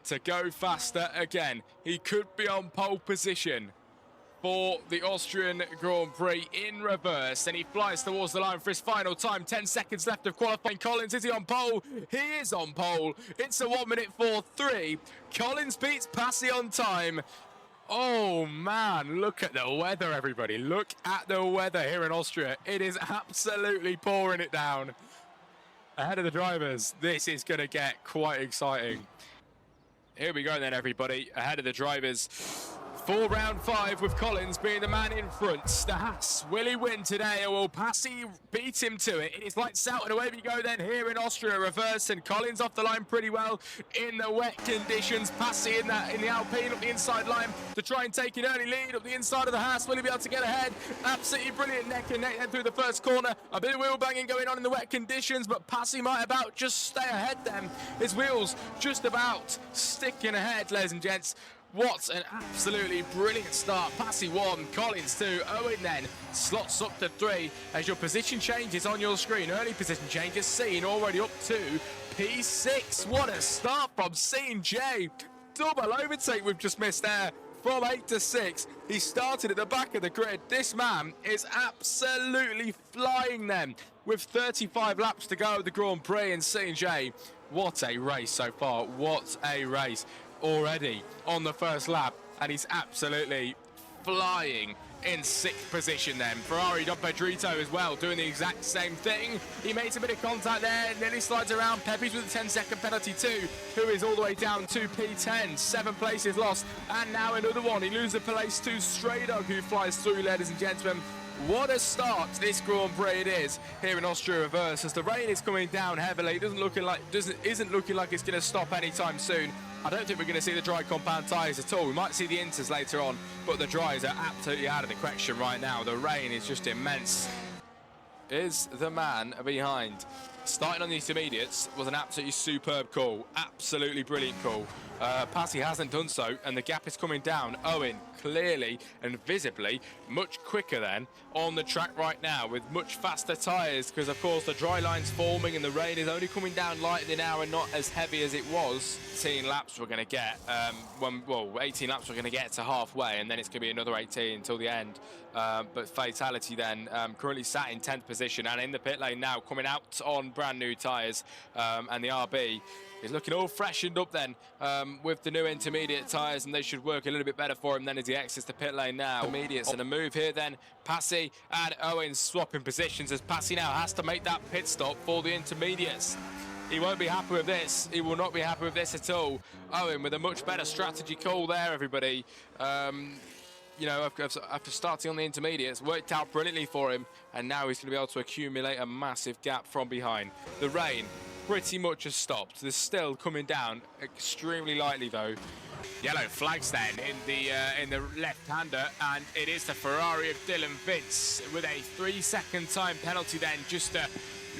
to go faster again. He could be on pole position for the Austrian Grand Prix in reverse, and he flies towards the line for his final time. 10 seconds left of qualifying. Collins, is he on pole? He is on pole. It's a 1:04.3. Collins beats Passy on time. Oh man, look at the weather, everybody. Look at the weather here in Austria. It is absolutely pouring it down. Ahead of the drivers, this is going to get quite exciting. Here we go then, everybody. Ahead of the drivers for round 5, with Collins being the man in front. The Haas, will he win today, or will Passy beat him to it? It is lights out and away we go then here in Austria. Reverse, and Collins off the line pretty well in the wet conditions. Passy in the Alpine up the inside line to try and take an early lead up the inside of the Haas. Will he be able to get ahead? Absolutely brilliant neck and neck through the first corner. A bit of wheel banging going on in the wet conditions, but Passy might about just stay ahead then. His wheels just about sticking ahead, ladies and gents. What an absolutely brilliant start. Passy 1, Collins 2, Owen then slots up to 3 as your position changes on your screen. Early position changes seen already up to P6. What a start from C&J. Double overtake we've just missed there. From 8 to 6, he started at the back of the grid. This man is absolutely flying then with 35 laps to go of the Grand Prix in C&J. What a race so far. What a race. Already on the first lap, and he's absolutely flying in 6th position then. Ferrari Don Pedrito as well doing the exact same thing. He makes a bit of contact there, nearly slides around. Pepe's with a 10-second penalty too, who is all the way down to P10. 7 places lost, and now another one. He loses a place to Stray Dog, who flies through, ladies and gentlemen. What a start this Grand Prix it is here in Austria Reverse, as the rain is coming down heavily. It isn't looking like it's going to stop anytime soon. I don't think we're going to see the dry compound tyres at all. We might see the inters later on, but the dries are absolutely out of the question right now. The rain is just immense. Is the man behind. Starting on the intermediates was an absolutely superb call. Absolutely brilliant call. Passy hasn't done so, and the gap is coming down. Owen clearly and visibly much quicker than on the track right now, with much faster tyres, because of course the dry line's forming and the rain is only coming down lightly now and not as heavy as it was. 18 laps we're going to get, 18 laps we're going to get to halfway, and then it's going to be another 18 until the end. But fatality then, currently sat in 10th position and in the pit lane now, coming out on brand new tyres, and the RB is looking all freshened up then with the new intermediate tyres, and they should work a little bit better for him then as he exits the pit lane now. Intermediates and a move here then. Passy and Owen swapping positions, as Passy now has to make that pit stop for the intermediates. He won't be happy with this. He will not be happy with this at all. Owen with a much better strategy call there, everybody. You know, after starting on the intermediates, worked out brilliantly for him, and now he's going to be able to accumulate a massive gap from behind. The rain pretty much has stopped. There's still coming down extremely lightly though. Yellow flags then in the left-hander, and it is the Ferrari of Dylan Vince with a 3-second time penalty then, just to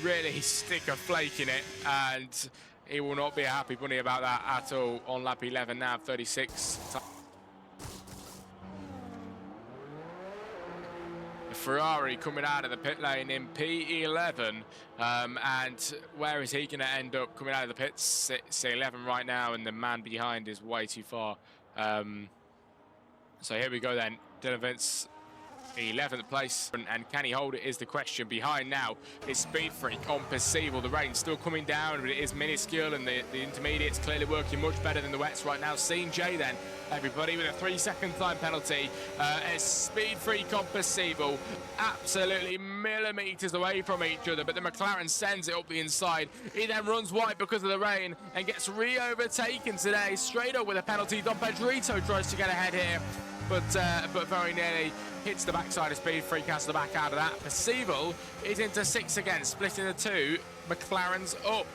really stick a flake in it, and he will not be a happy bunny about that at all on lap 11 now, 36. Ferrari coming out of the pit lane in P11, and where is he going to end up coming out of the pits? It's 11 right now, and the man behind is way too far. So here we go then. Dylan Vince, 11th place, and can he hold it is the question. Behind now is Speed Freak on Perceivable. The rain's still coming down, but it is minuscule, and the intermediate's clearly working much better than the wets right now. C&J then, everybody, with a 3-second time penalty, as Speed Freak on Perceivable, absolutely millimetres away from each other, but the McLaren sends it up the inside. He then runs wide because of the rain and gets re-overtaken today. Straight up with a penalty. Don Pedrito tries to get ahead here, but very nearly hits the backside of Speed Freak, has to back out of that. Perceivable is into 6 again, splitting the 2. McLaren's up.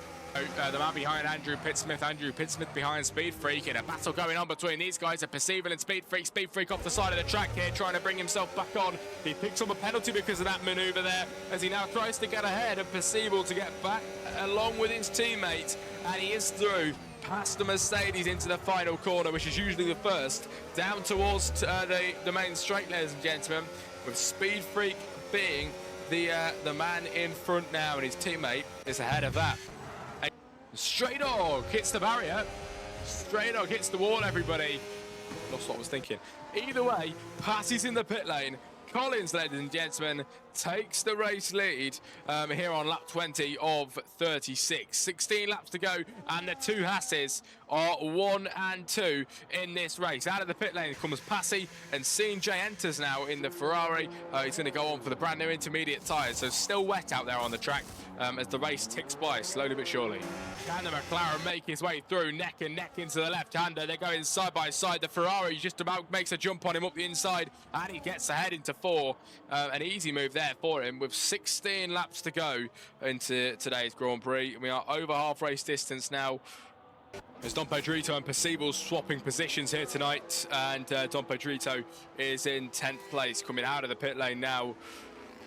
The man behind Andrew Pittsmith behind Speed Freak, in a battle going on between these guys, Perceivable and Speed Freak. Speed Freak off the side of the track here, trying to bring himself back on. He picks up a penalty because of that manoeuvre there, as he now tries to get ahead of Perceivable to get back along with his teammate, and he is through past the Mercedes into the final corner, which is usually the first, down towards the main straight, ladies and gentlemen, with Speed Freak being the man in front now, and his teammate is ahead of that. Stray Dog hits the barrier. Straight dog hits the wall, everybody. Lost what I was thinking. Either way, passes in the pit lane. Collins, ladies and gentlemen, takes the race lead here on lap 20 of 36. 16 laps to go, and the two Hasses are 1 and 2 in this race. Out of the pit lane comes Passy, and CJ enters now in the Ferrari. He's going to go on for the brand new intermediate tyres, so still wet out there on the track as the race ticks by, slowly but surely. Can the McLaren make his way through, neck and neck into the left-hander? They're going side by side. The Ferrari just about makes a jump on him up the inside, and he gets ahead into 4. An easy move there for him with 16 laps to go into today's Grand Prix. We are over half race distance now. As Dom Pedrito and Percival swapping positions here tonight, and Dom Pedrito is in 10th place, coming out of the pit lane now.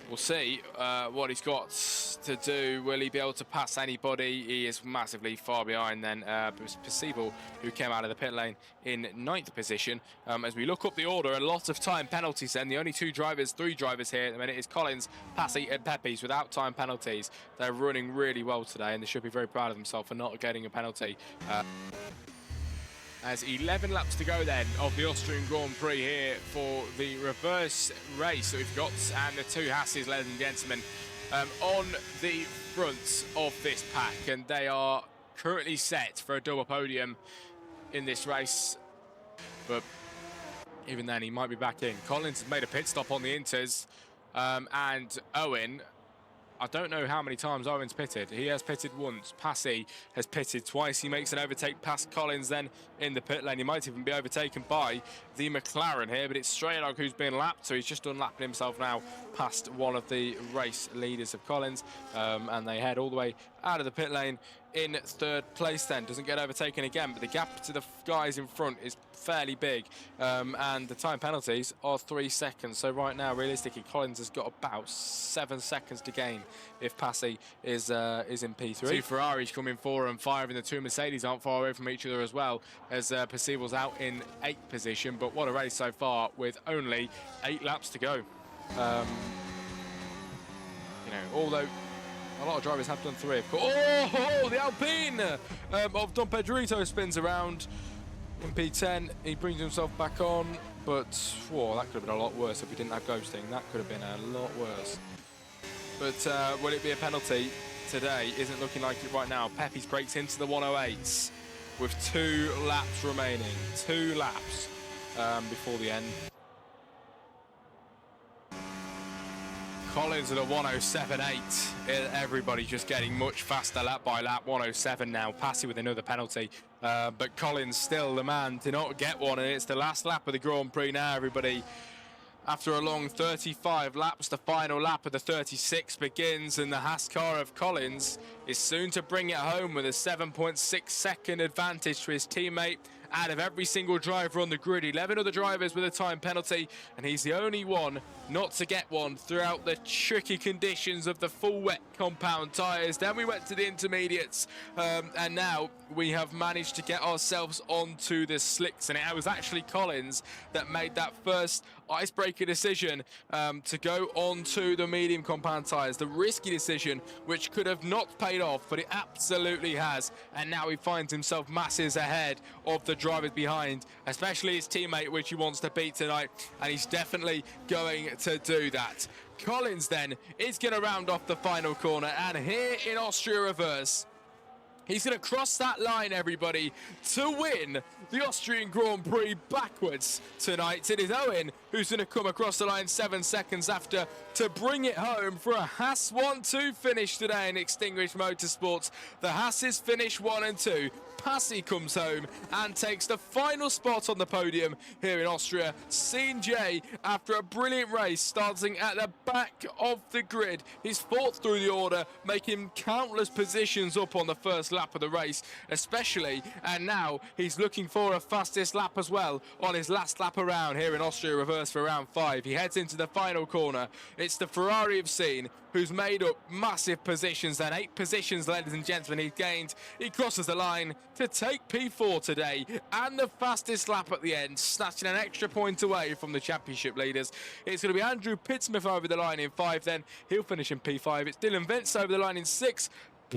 We'll see what he's got to do. Will he be able to pass anybody? He is massively far behind then Percival, who came out of the pit lane in 9th position. As we look up the order, a lot of time penalties then. The only three drivers here at the minute is Collins, Passy and Peppies without time penalties. They're running really well today, and they should be very proud of themselves for not getting a penalty. As 11 laps to go then of the Austrian Grand Prix here for the reverse race that we've got, and the two Hasses, ladies and gentlemen, on the front of this pack, and they are currently set for a double podium in this race. But even then, he might be back in. Collins has made a pit stop on the Inters, and Owen, I don't know how many times Owen's pitted. He has pitted once. Passy has pitted twice. He makes an overtake past Collins then in the pit lane. He might even be overtaken by the McLaren here, but it's Straydog who's been lapped, so he's just unlapping himself now past one of the race leaders of Collins, and they head all the way out of the pit lane in 3rd place then. Doesn't get overtaken again, but the gap to the guys in front is fairly big, and the time penalties are 3 seconds. So right now, realistically, Collins has got about 7 seconds to gain if Passy is in P3. 2 Ferraris coming 4 and 5, and the 2 Mercedes aren't far away from each other as well, as Percival's out in 8th position. But what a race so far with only 8 laps to go. Although a lot of drivers have done 3. Oh, the Alpine of Dom Pedrito spins around in P10. He brings himself back on, but whoa, that could have been a lot worse if we didn't have ghosting. That could have been a lot worse. But will it be a penalty today? Isn't looking like it right now. Peppies breaks into the 108s with 2 laps remaining. 2 laps before the end. Collins at a 107.8. Everybody just getting much faster lap by lap. 107 now. Passy with another penalty. But Collins still the man to not get one. And it's the last lap of the Grand Prix now, everybody. After a long 35 laps, the final lap of the 36 begins, and the Haas car of Collins is soon to bring it home with a 7.6 second advantage to his teammate. Out of every single driver on the grid, 11 other drivers with a time penalty, and he's the only one not to get one throughout the tricky conditions of the full wet compound tyres. Then we went to the intermediates, and now we have managed to get ourselves onto the slicks, and it was actually Collins that made that first icebreaker decision to go onto the medium compound tyres. The risky decision, which could have not paid off, but it absolutely has, and now he finds himself masses ahead of the drivers behind, especially his teammate, which he wants to beat tonight, and he's definitely going to do that. Collins then is going to round off the final corner, and here in Austria reverse, he's going to cross that line, everybody, to win the Austrian Grand Prix backwards tonight. It is Owen who's going to come across the line 7 seconds after to bring it home for a Haas 1-2 finish today in Extinguished Motorsports. The Haas's finish 1 and 2. Passy comes home and takes the final spot on the podium here in Austria. CJ, after a brilliant race, starting at the back of the grid. He's fought through the order, making countless positions up on the first lap of the race, especially, and now he's looking for a fastest lap as well on his last lap around here in Austria reverse for round 5. He heads into the final corner. It's the Ferrari of Scene who's made up massive positions, and 8 positions, ladies and gentlemen, he's gained. He crosses the line to take P4 today, and the fastest lap at the end, snatching an extra point away from the championship leaders. It's going to be Andrew Pittsmith over the line in 5 then. He'll finish in P5. It's Dylan Vence over the line in 6.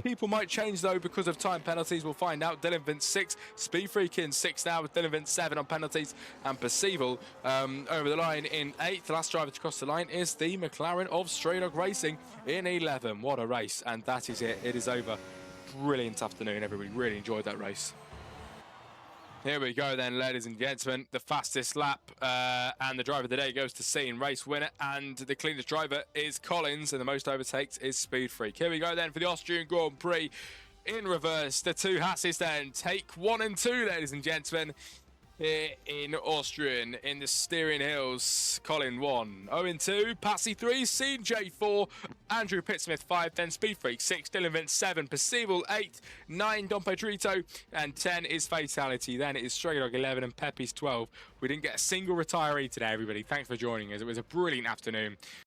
People might change though because of time penalties. We'll find out. Dylan Vince 6, Speed Freak in 6th now with Dylan Vince 7 on penalties, and Percival over the line in 8th. The last driver to cross the line is the McLaren of Stray Dog Racing in 11. What a race, and that is it. It is over. Brilliant afternoon, everybody. Really enjoyed that race. Here we go then, ladies and gentlemen. The fastest lap and the driver of the day goes to Scene, race winner, and the cleanest driver is Collins, and the most overtakes is Speed Freak. Here we go then for the Austrian Grand Prix in reverse. The two Hasses then take 1 and 2, ladies and gentlemen. Here in Austrian, in the Styrian Hills, Colin 1, Owen 2, Passy 3, Scene J 4, Andrew Pittsmith 5, then Speed Freak 6, Dylan Vince 7, Percival 8, 9, Don Pedrito, and 10 is Fatality. Then it is Stray Dog 11 and Pepe's 12. We didn't get a single retiree today, everybody. Thanks for joining us. It was a brilliant afternoon.